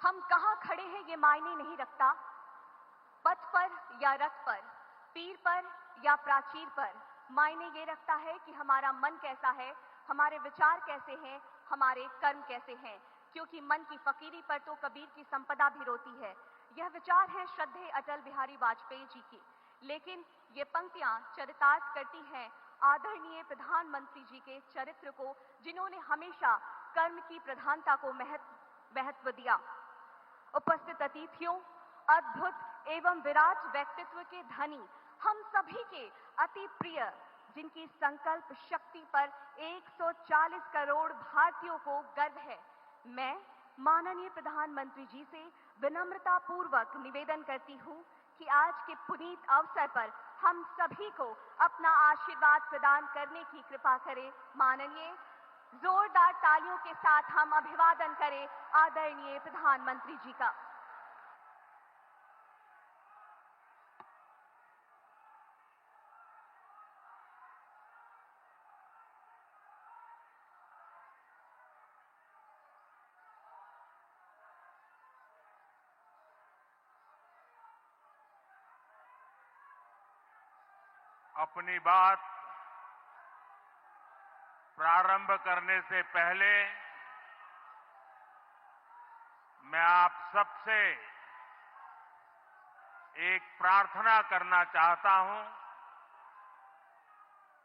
हम कहाँ खड़े हैं ये मायने नहीं रखता। पथ पर या रथ पर, पीर पर या प्राचीर पर, मायने ये रखता है कि हमारा मन कैसा है, हमारे विचार कैसे हैं, हमारे कर्म कैसे हैं। क्योंकि मन की फकीरी पर तो कबीर की संपदा भी रोती है। यह विचार है श्रद्धेय अटल बिहारी वाजपेयी जी की। लेकिन ये पंक्तियां चरितार्थ करती हैं आदरणीय प्रधानमंत्री जी के चरित्र को, जिन्होंने हमेशा कर्म की प्रधानता को महत्व दिया। उपस्थित अतिथियों, अद्भुत एवं विराट व्यक्तित्व के धनी हम सभी के अति प्रिय, जिनकी संकल्प शक्ति पर 140 करोड़ भारतीयों को गर्व है, मैं माननीय प्रधानमंत्री जी से विनम्रता पूर्वक निवेदन करती हूं कि आज के पुनीत अवसर पर हम सभी को अपना आशीर्वाद प्रदान करने की कृपा करें। माननीय, जोरदार तालियों के साथ हम अभिवादन करें आदरणीय प्रधानमंत्री जी का। अपनी बात प्रारंभ करने से पहले मैं आप सबसे एक प्रार्थना करना चाहता हूं।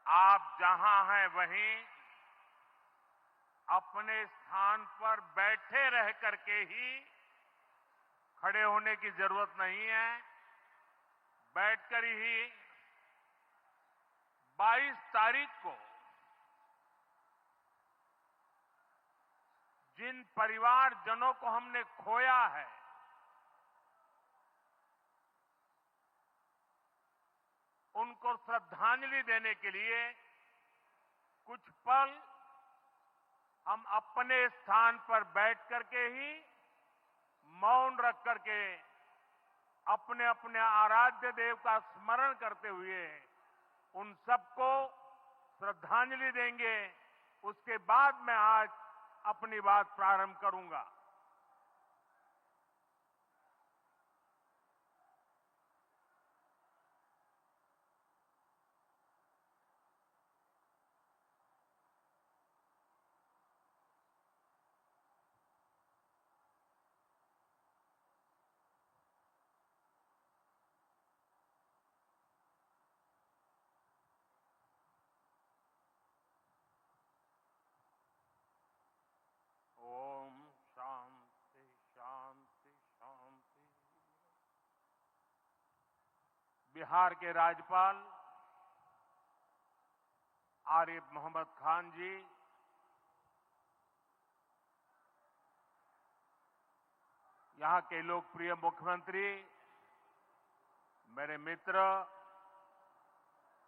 आप जहां हैं वहीं अपने स्थान पर बैठे रह करके ही, खड़े होने की जरूरत नहीं है, बैठकर ही 22 तारीख को जिन परिवारजनों को हमने खोया है, उनको श्रद्धांजलि देने के लिए कुछ पल हम अपने स्थान पर बैठ करके ही, मौन रख करके, अपने अपने आराध्य देव का स्मरण करते हुए उन सबको श्रद्धांजलि देंगे। उसके बाद मैं आज अपनी बात प्रारंभ करूंगा। ओम शांति शांति शांति। बिहार के राज्यपाल आरिफ मोहम्मद खान जी, यहां के लोकप्रिय मुख्यमंत्री मेरे मित्र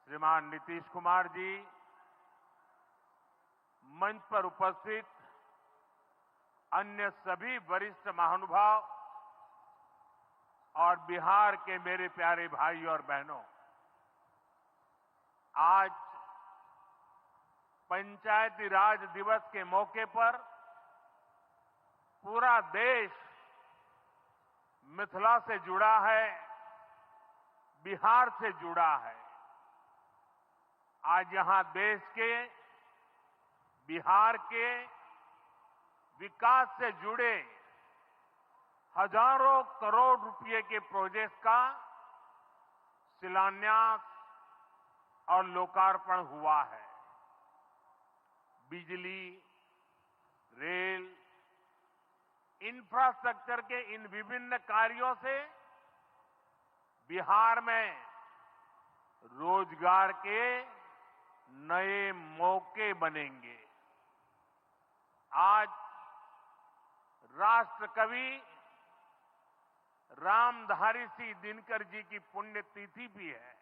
श्रीमान नीतीश कुमार जी, मंच पर उपस्थित अन्य सभी वरिष्ठ महानुभाव और बिहार के मेरे प्यारे भाई और बहनों, आज पंचायती राज दिवस के मौके पर पूरा देश मिथिला से जुड़ा है, बिहार से जुड़ा है। आज यहां देश के, बिहार के विकास से जुड़े हजारों करोड़ रुपए के प्रोजेक्ट का शिलान्यास और लोकार्पण हुआ है। बिजली, रेल, इंफ्रास्ट्रक्चर के इन विभिन्न कार्यों से बिहार में रोजगार के नए मौके बनेंगे। आज राष्ट्र कवि रामधारी सिंह दिनकर जी की पुण्यतिथि भी है।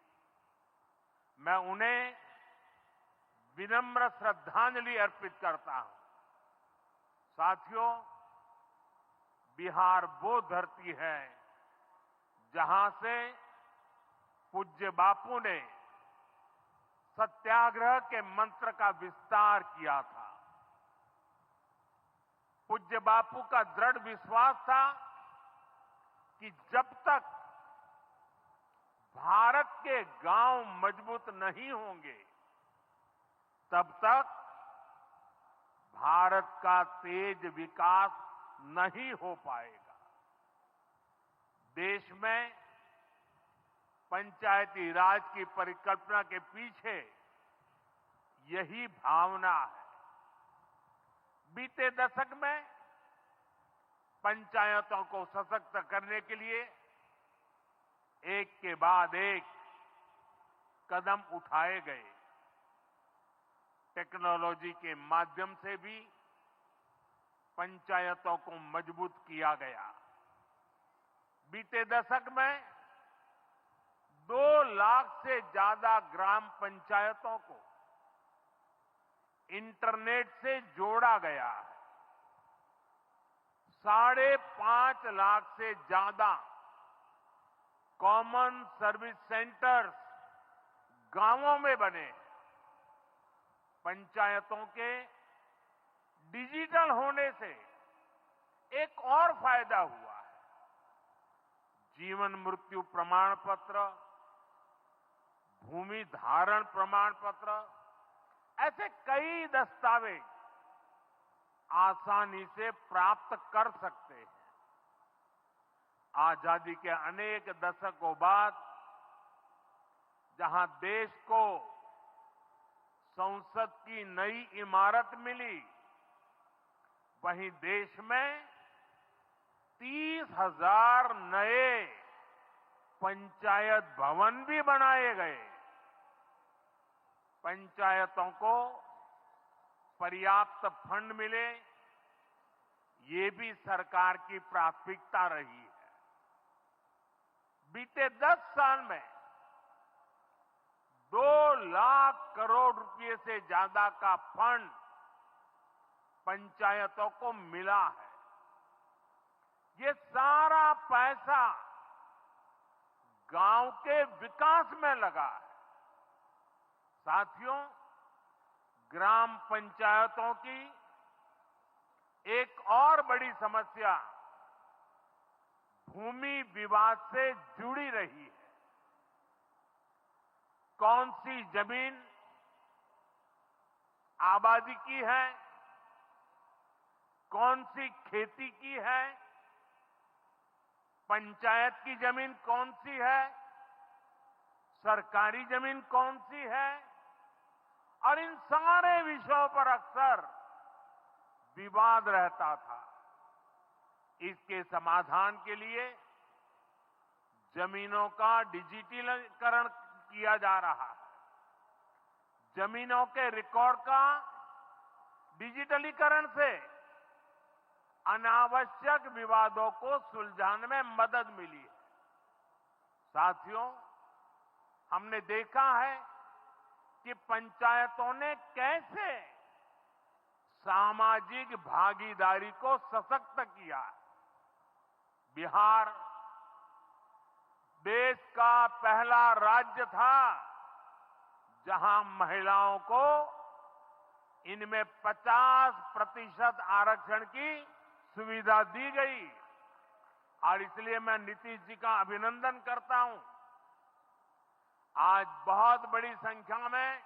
मैं उन्हें विनम्र श्रद्धांजलि अर्पित करता हूं। साथियों, बिहार वो धरती है जहां से पूज्य बापू ने सत्याग्रह के मंत्र का विस्तार किया था। पूज्य बापू का दृढ़ विश्वास था कि जब तक भारत के गांव मजबूत नहीं होंगे तब तक भारत का तेज विकास नहीं हो पाएगा। देश में पंचायती राज की परिकल्पना के पीछे यही भावना है। बीते दशक में पंचायतों को सशक्त करने के लिए एक के बाद एक कदम उठाए गए। टेक्नोलॉजी के माध्यम से भी पंचायतों को मजबूत किया गया। बीते दशक में 2 लाख से ज्यादा ग्राम पंचायतों को इंटरनेट से जोड़ा गया है। 5.5 लाख से ज्यादा कॉमन सर्विस सेंटर्स गांवों में बने। पंचायतों के डिजिटल होने से एक और फायदा हुआ है। जीवन मृत्यु प्रमाण पत्र, भूमि धारण प्रमाण पत्र, ऐसे कई दस्तावेज आसानी से प्राप्त कर सकते हैं। आजादी के अनेक दशकों बाद जहां देश को संसद की नई इमारत मिली, वहीं देश में 30,000 नए पंचायत भवन भी बनाए गए। पंचायतों को पर्याप्त फंड मिले, ये भी सरकार की प्राथमिकता रही है। बीते 10 साल में 2 लाख करोड़ रुपए से ज्यादा का फंड पंचायतों को मिला है। ये सारा पैसा गांव के विकास में लगा है। साथियों, ग्राम पंचायतों की एक और बड़ी समस्या भूमि विवाद से जुड़ी रही है। कौन सी जमीन आबादी की है, कौन सी खेती की है, पंचायत की जमीन कौन सी है, सरकारी जमीन कौन सी है, और इन सारे विषयों पर अक्सर विवाद रहता था। इसके समाधान के लिए जमीनों का डिजिटलीकरण किया जा रहा है। जमीनों के रिकॉर्ड का डिजिटलीकरण से अनावश्यक विवादों को सुलझाने में मदद मिली है। साथियों, हमने देखा है कि पंचायतों ने कैसे सामाजिक भागीदारी को सशक्त किया। बिहार देश का पहला राज्य था जहां महिलाओं को इनमें 50% आरक्षण की सुविधा दी गई, और इसलिए मैं नीतीश जी का अभिनंदन करता हूं। आज बहुत बड़ी संख्या में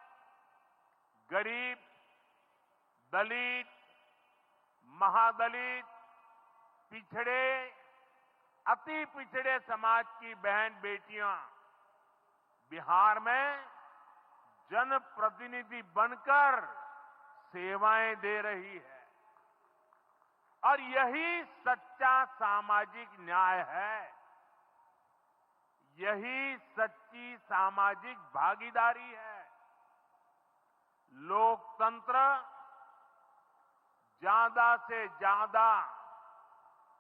गरीब, दलित, महादलित, पिछड़े, अति पिछड़े समाज की बहन बेटियां बिहार में जनप्रतिनिधि बनकर सेवाएं दे रही है, और यही सच्चा सामाजिक न्याय है। यही सच्ची सामाजिक भागीदारी है। लोकतंत्र ज्यादा से ज्यादा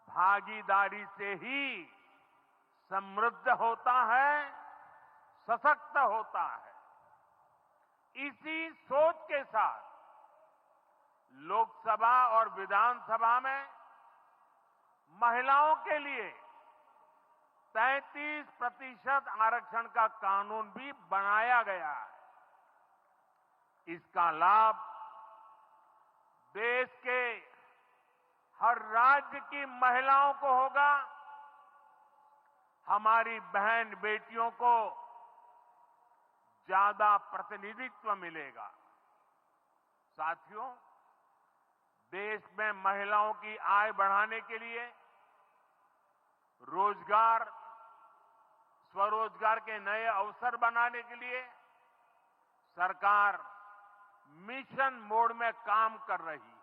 भागीदारी से ही समृद्ध होता है, सशक्त होता है। इसी सोच के साथ लोकसभा और विधानसभा में महिलाओं के लिए 33% आरक्षण का कानून भी बनाया गया है। इसका लाभ देश के हर राज्य की महिलाओं को होगा, हमारी बहन बेटियों को ज्यादा प्रतिनिधित्व मिलेगा। साथियों, देश में महिलाओं की आय बढ़ाने के लिए रोजगार, स्वरोजगार के नए अवसर बनाने के लिए सरकार मिशन मोड में काम कर रही है।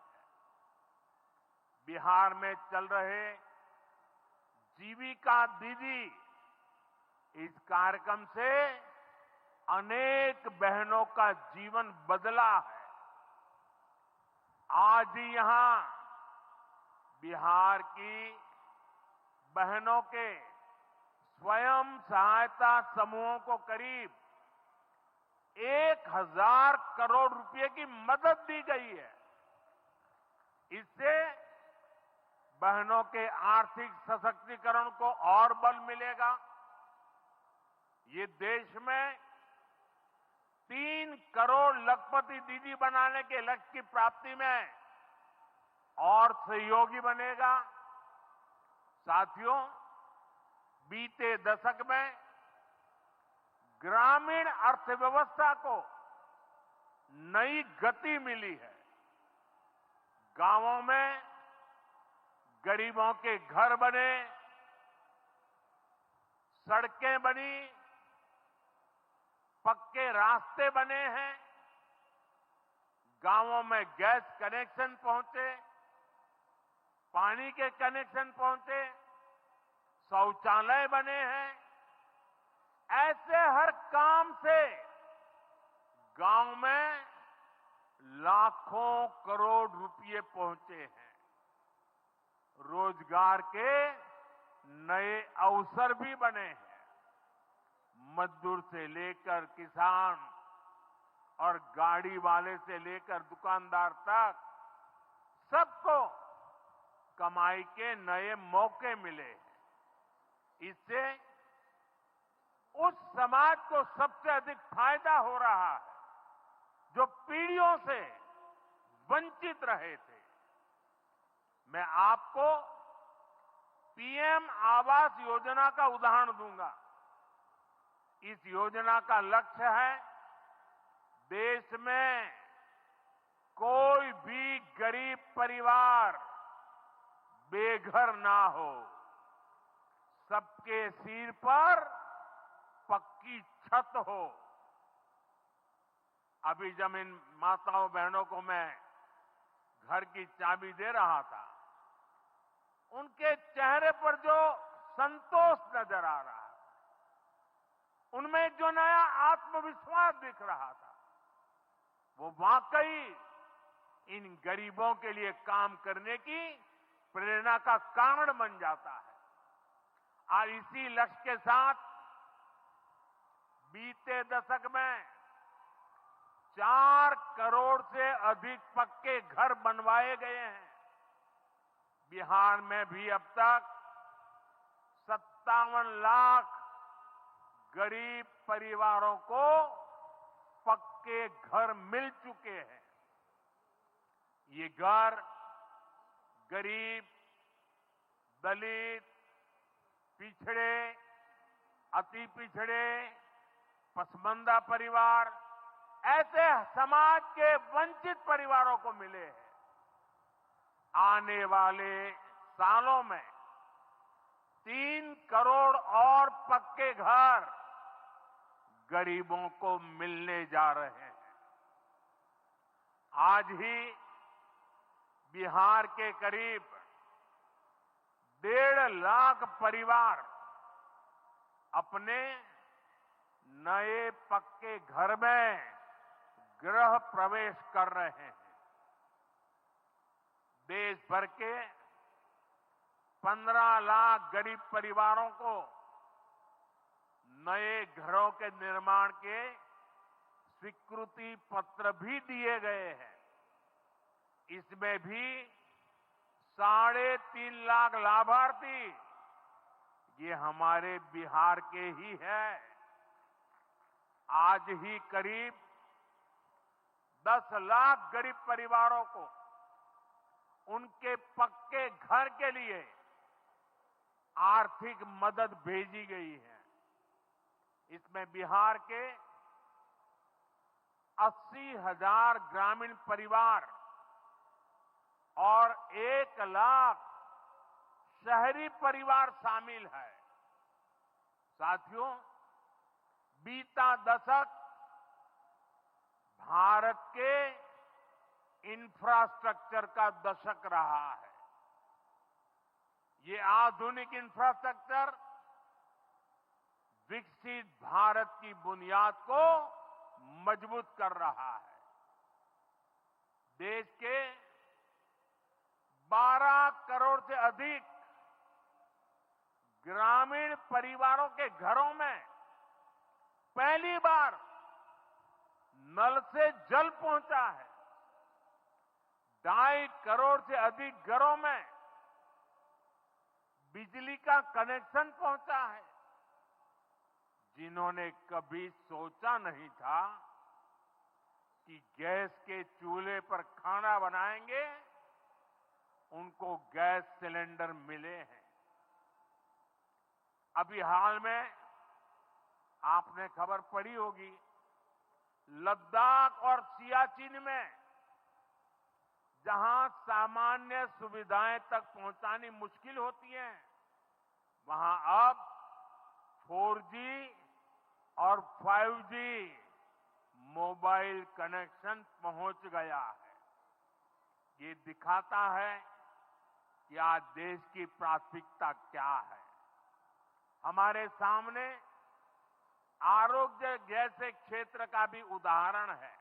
बिहार में चल रहे जीविका दीदी इस कार्यक्रम से अनेक बहनों का जीवन बदला है। आज ही यहां बिहार की बहनों के स्वयं सहायता समूहों को करीब 1000 करोड़ रुपए की मदद दी गई है। इससे बहनों के आर्थिक सशक्तिकरण को और बल मिलेगा। ये देश में 3 करोड़ लखपति दीदी बनाने के लक्ष्य की प्राप्ति में और सहयोगी बनेगा। साथियों, बीते दशक में ग्रामीण अर्थव्यवस्था को नई गति मिली है। गांवों में गरीबों के घर बने, सड़कें बनी, पक्के रास्ते बने हैं, गांवों में गैस कनेक्शन पहुंचे, पानी के कनेक्शन पहुंचे, शौचालय बने हैं। ऐसे हर काम से गांव में लाखों करोड़ रुपए पहुंचे हैं। रोजगार के नए अवसर भी बने हैं। मजदूर से लेकर किसान और गाड़ी वाले से लेकर दुकानदार तक सबको कमाई के नए मौके मिले हैं। इससे उस समाज को सबसे अधिक फायदा हो रहा है जो पीढ़ियों से वंचित रहे थे। मैं आपको पीएम आवास योजना का उदाहरण दूंगा। इस योजना का लक्ष्य है देश में कोई भी गरीब परिवार बेघर ना हो, सबके सिर पर पक्की छत हो। अभी जब इन माताओं बहनों को मैं घर की चाबी दे रहा था, उनके चेहरे पर जो संतोष नजर आ रहा है, उनमें जो नया आत्मविश्वास दिख रहा था, वो वाकई इन गरीबों के लिए काम करने की प्रेरणा का कारण बन जाता है। और इसी लक्ष्य के साथ बीते दशक में 4 करोड़ से अधिक पक्के घर बनवाए गए हैं। बिहार में भी अब तक 57 लाख गरीब परिवारों को पक्के घर मिल चुके हैं। ये घर गरीब, दलित, पिछड़े, अति पिछड़े, पसमानदा परिवार, ऐसे समाज के वंचित परिवारों को मिले हैं। आने वाले सालों में 3 करोड़ और पक्के घर गरीबों को मिलने जा रहे हैं। आज ही बिहार के करीब 1.5 लाख परिवार अपने नए पक्के घर में गृह प्रवेश कर रहे हैं। देश भर के 15 लाख गरीब परिवारों को नए घरों के निर्माण के स्वीकृति पत्र भी दिए गए हैं। इसमें भी 3.5 लाख लाभार्थी ये हमारे बिहार के ही हैं। आज ही करीब 10 लाख गरीब परिवारों को उनके पक्के घर के लिए आर्थिक मदद भेजी गई है। इसमें बिहार के 80,000 ग्रामीण परिवार और 1 लाख शहरी परिवार शामिल है। साथियों, बीता दशक भारत के इंफ्रास्ट्रक्चर का दशक रहा है। ये आधुनिक इंफ्रास्ट्रक्चर विकसित भारत की बुनियाद को मजबूत कर रहा है। देश के 12 करोड़ से अधिक ग्रामीण परिवारों के घरों में पहली बार नल से जल पहुंचा है। 2.5 करोड़ से अधिक घरों में बिजली का कनेक्शन पहुंचा है। जिन्होंने कभी सोचा नहीं था कि गैस के चूल्हे पर खाना बनाएंगे, उनको गैस सिलेंडर मिले हैं। अभी हाल में आपने खबर पढ़ी होगी, लद्दाख और सियाचिन में जहां सामान्य सुविधाएं तक पहुंचानी मुश्किल होती है, वहां अब 4G और 5G मोबाइल कनेक्शन पहुंच गया है। ये दिखाता है कि आज देश की प्राथमिकता क्या है। हमारे सामने आरोग्य जैसे क्षेत्र का भी उदाहरण है।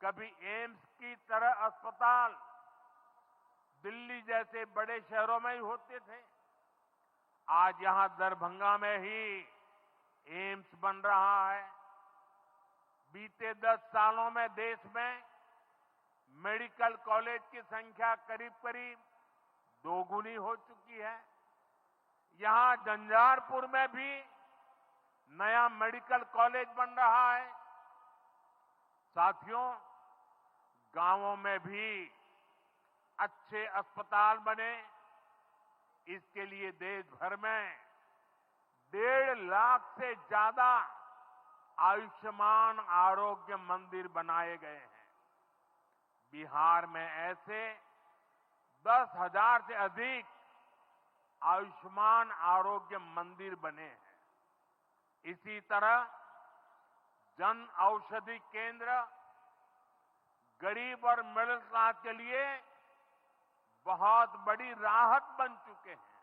कभी एम्स की तरह अस्पताल दिल्ली जैसे बड़े शहरों में ही होते थे, आज यहां दरभंगा में ही एम्स बन रहा है। बीते 10 सालों में देश में मेडिकल कॉलेज की संख्या करीब करीब 2 गुनी हो चुकी है। यहां झंझारपुर में भी नया मेडिकल कॉलेज बन रहा है। साथियों, गांवों में भी अच्छे अस्पताल बने, इसके लिए देश भर में 1.5 लाख से ज्यादा आयुष्मान आरोग्य मंदिर बनाए गए हैं। बिहार में ऐसे 10,000 से अधिक आयुष्मान आरोग्य मंदिर बने हैं। इसी तरह जन औषधि केंद्र गरीब और मिडिल क्लास के लिए बहुत बड़ी राहत बन चुके हैं।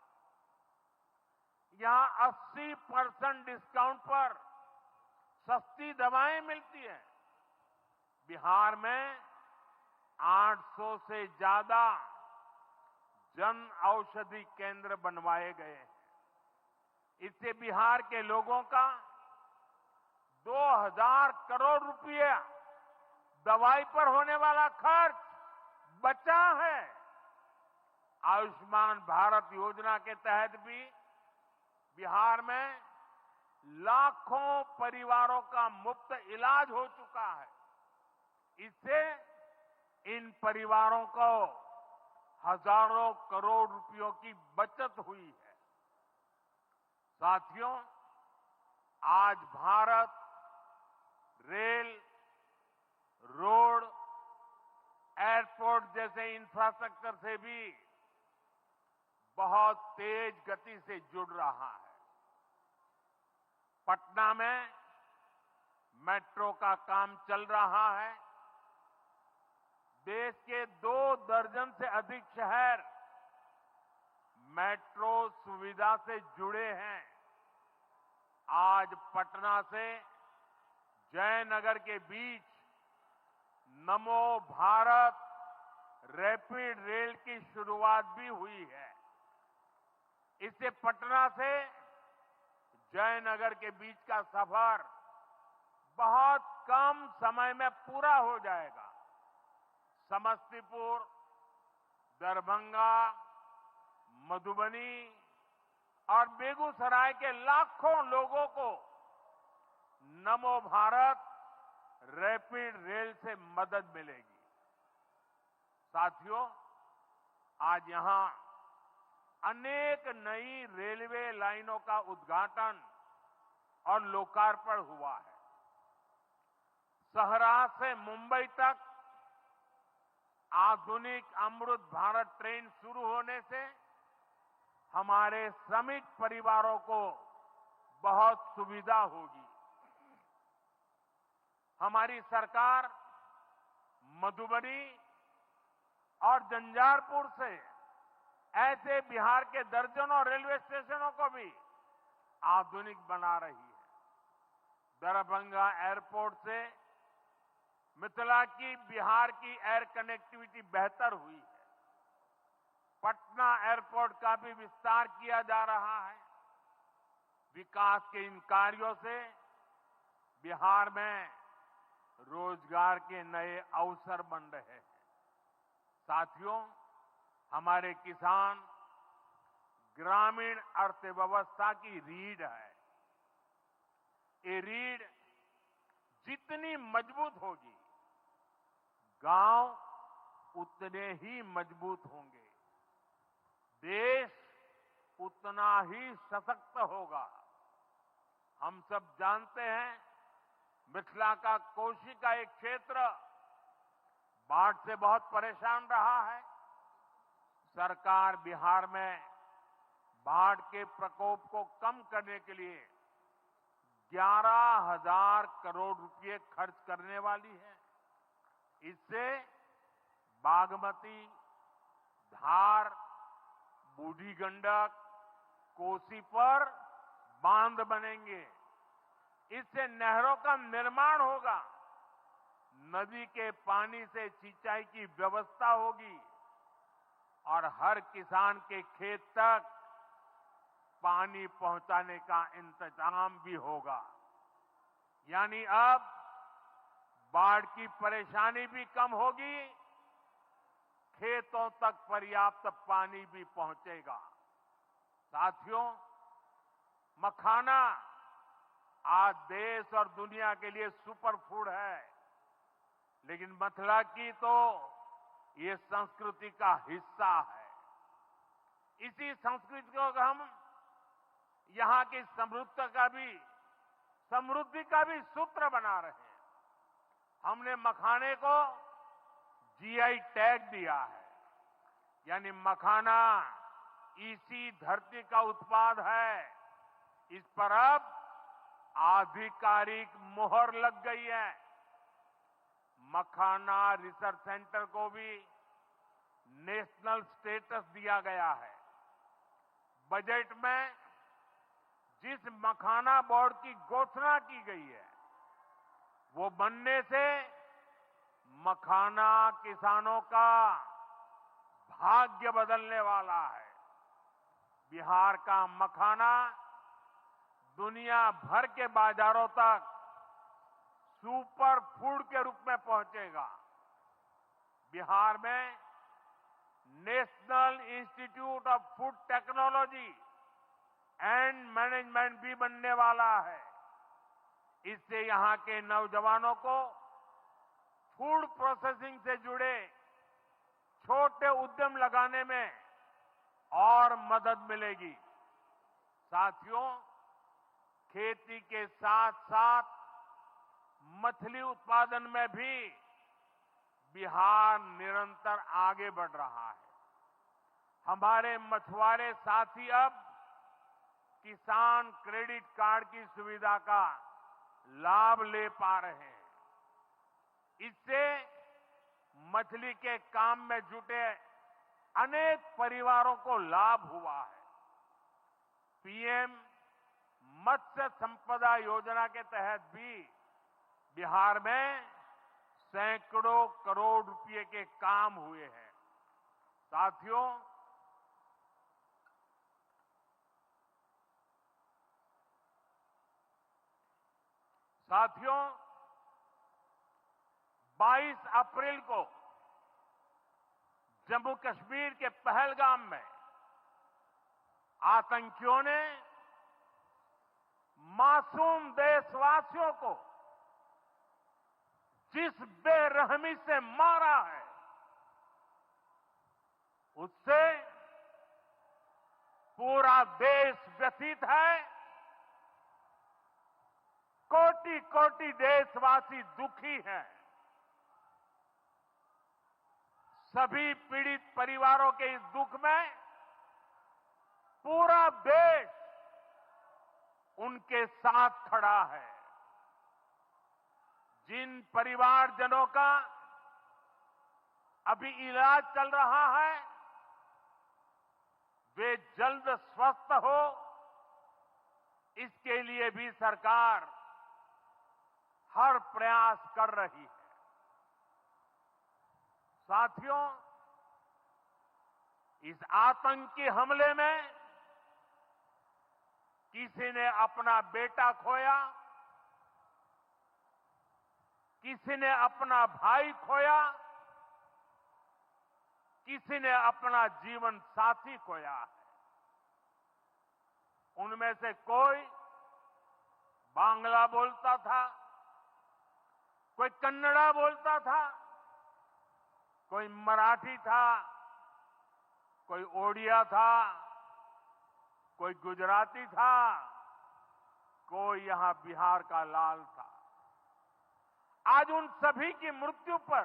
यहां 80% डिस्काउंट पर सस्ती दवाएं मिलती हैं। बिहार में 800 से ज्यादा जन औषधि केंद्र बनवाए गए हैं। इससे बिहार के लोगों का 2,000 करोड़ रुपया दवाई पर होने वाला खर्च बचा है। आयुष्मान भारत योजना के तहत भी बिहार में लाखों परिवारों का मुफ्त इलाज हो चुका है। इससे इन परिवारों को हजारों करोड़ रुपयों की बचत हुई है। साथियों, आज भारत रेल, रोड, एयरपोर्ट जैसे इंफ्रास्ट्रक्चर से भी बहुत तेज गति से जुड़ रहा है। पटना में मेट्रो का काम चल रहा है। देश के 2 दर्जन से अधिक शहर मेट्रो सुविधा से जुड़े हैं। आज पटना से जयनगर के बीच नमो भारत रैपिड रेल की शुरुआत भी हुई है। इससे पटना से जयनगर के बीच का सफर बहुत कम समय में पूरा हो जाएगा। समस्तीपुर, दरभंगा, मधुबनी और बेगूसराय के लाखों लोगों को नमो भारत रैपिड रेल से मदद मिलेगी। साथियों, आज यहां अनेक नई रेलवे लाइनों का उद्घाटन और लोकार्पण हुआ है। सहरा से मुंबई तक आधुनिक अमृत भारत ट्रेन शुरू होने से हमारे श्रमिक परिवारों को बहुत सुविधा होगी। हमारी सरकार मधुबनी और झंझारपुर से ऐसे बिहार के दर्जनों रेलवे स्टेशनों को भी आधुनिक बना रही है। दरभंगा एयरपोर्ट से मिथिला की बिहार की एयर कनेक्टिविटी बेहतर हुई है। पटना एयरपोर्ट का भी विस्तार किया जा रहा है। विकास के इन कार्यों से बिहार में रोजगार के नए अवसर बन रहे हैं। साथियों, हमारे किसान ग्रामीण अर्थव्यवस्था की रीढ़ है। ये रीढ़ जितनी मजबूत होगी, गांव उतने ही मजबूत होंगे, देश उतना ही सशक्त होगा। हम सब जानते हैं, मिथिला का कोशी का एक क्षेत्र बाढ़ से बहुत परेशान रहा है। सरकार बिहार में बाढ़ के प्रकोप को कम करने के लिए 11,000 करोड़ रुपए खर्च करने वाली है। इससे बागमती, धार, बूढ़ी गंडक, कोसी पर बांध बनेंगे। इससे नहरों का निर्माण होगा, नदी के पानी से सिंचाई की व्यवस्था होगी और हर किसान के खेत तक पानी पहुंचाने का इंतजाम भी होगा। यानी अब बाढ़ की परेशानी भी कम होगी, खेतों तक पर्याप्त पानी भी पहुंचेगा। साथियों, मखाना आज देश और दुनिया के लिए सुपर फूड है, लेकिन मिथिला की तो ये संस्कृति का हिस्सा है। इसी संस्कृति को हम यहां की समृद्धि का भी सूत्र बना रहे हैं। हमने मखाने को जीआई टैग दिया है, यानी मखाना इसी धरती का उत्पाद है। इस पर अब आधिकारिक मोहर लग गई है। मखाना रिसर्च सेंटर को भी नेशनल स्टेटस दिया गया है। बजट में जिस मखाना बोर्ड की घोषणा की गई है, वो बनने से मखाना किसानों का भाग्य बदलने वाला है। बिहार का मखाना दुनिया भर के बाजारों तक सुपर फूड के रूप में पहुंचेगा। बिहार में national institute of food technology and management भी बनने वाला है। इससे यहां के नौजवानों को फूड प्रोसेसिंग से जुड़े छोटे उद्यम लगाने में और मदद मिलेगी। साथियों, खेती के साथ साथ मछली उत्पादन में भी बिहार निरंतर आगे बढ़ रहा है। हमारे मछुआरे साथी अब किसान क्रेडिट कार्ड की सुविधा का लाभ ले पा रहे हैं। इससे मछली के काम में जुटे अनेक परिवारों को लाभ हुआ है। पीएम मत्स्य संपदा योजना के तहत भी बिहार में सैकड़ों करोड़ रुपए के काम हुए हैं। साथियों, साथियों 22 अप्रैल को जम्मू कश्मीर के पहलगाम में आतंकियों ने मासूम देशवासियों को जिस बेरहमी से मारा है, उससे देश व्यथित है, कोटि कोटि देशवासी दुखी हैं। सभी पीड़ित परिवारों के इस दुख में पूरा देश उनके साथ खड़ा है। जिन परिवारजनों का अभी इलाज चल रहा है, वे जल्द स्वस्थ हो, इसके लिए भी सरकार हर प्रयास कर रही है। साथियों, इस आतंकी हमले में किसी ने अपना बेटा खोया, किसी ने अपना भाई खोया, किसी ने अपना जीवन साथी खोया है। उनमें से कोई बांग्ला बोलता था, कोई कन्नड़ा बोलता था, कोई मराठी था, कोई ओडिया था, कोई गुजराती था, कोई यहां बिहार का लाल था। आज उन सभी की मृत्यु पर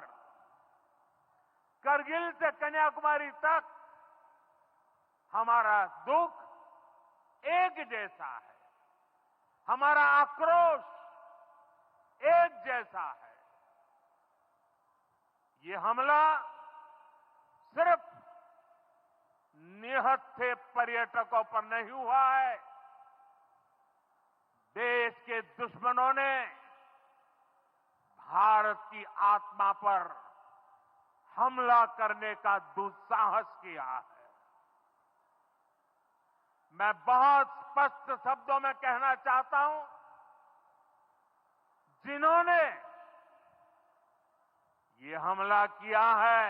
करगिल से कन्याकुमारी तक हमारा दुख एक जैसा है, हमारा आक्रोश एक जैसा है। ये हमला सिर्फ निहत्थे पर्यटकों पर नहीं हुआ है, देश के दुश्मनों ने भारत की आत्मा पर हमला करने का दुस्साहस किया है। मैं बहुत स्पष्ट शब्दों में कहना चाहता हूं, जिन्होंने ये हमला किया है,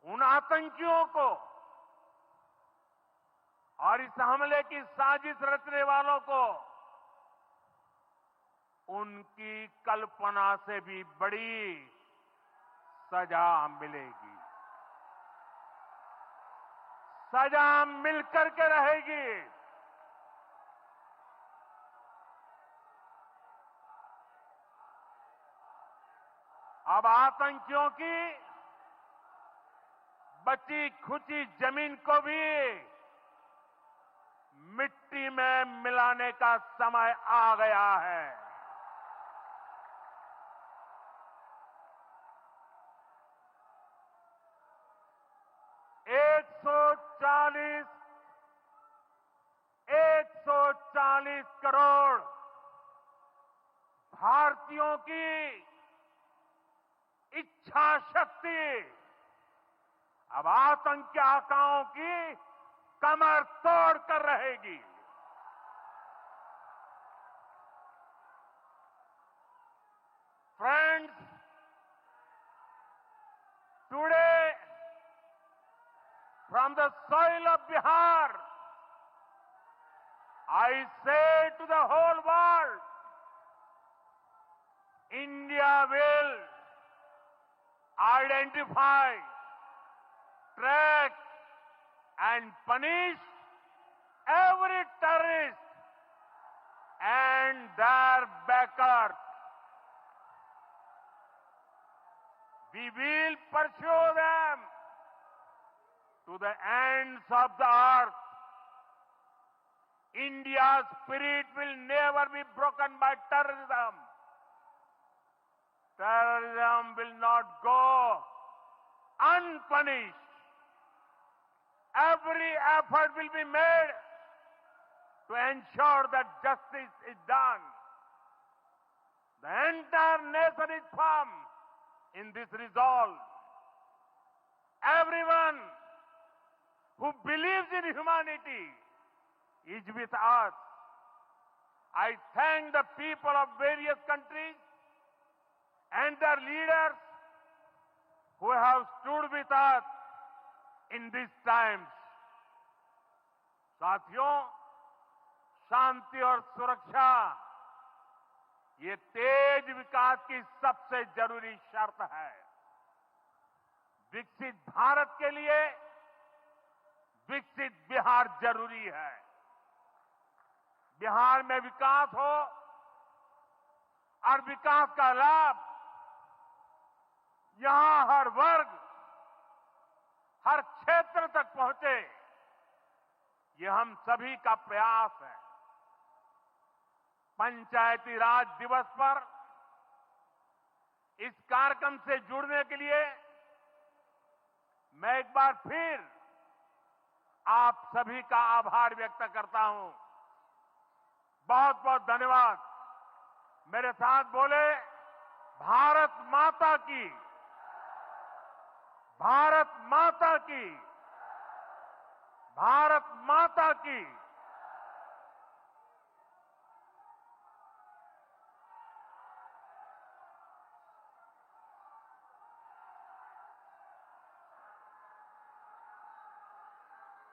उन आतंकियों को और इस हमले की साजिश रचने वालों को उनकी कल्पना से भी बड़ी सजा मिलेगी। सजा मिलकर के रहेगी। अब आतंकियों की बची खुची जमीन को भी मिट्टी में मिलाने का समय आ गया है। एक सौ चालीस करोड़ भारतीयों की इच्छा शक्ति अब आतंकी आकाओं की कमर तोड़ कर रहेगी। Friends, today from the soil of Bihar, I say to the whole world, India will identify, track and punish every terrorist and their backers. We will pursue them to the ends of the earth. India's spirit will never be broken by terrorism. Terrorism will not go unpunished. Every effort will be made to ensure that justice is done. The entire nation is firm in this resolve. Everyone who believes in humanity is with us. I thank the people of various countries and their leaders who have stood with us in these times. साथियों, शांति और सुरक्षा ये तेज विकास की सबसे जरूरी शर्त है। विकसित भारत के लिए विकसित बिहार बिहार जरूरी है। बिहार में विकास हो और विकास का लाभ यहां हर वर्ग, हर क्षेत्र तक पहुंचे, ये हम सभी का प्रयास है। पंचायती राज दिवस पर इस कार्यक्रम से जुड़ने के लिए मैं एक बार फिर आप सभी का आभार व्यक्त करता हूं। बहुत बहुत धन्यवाद। मेरे साथ बोले, भारत माता की, भारत माता की, भारत माता की।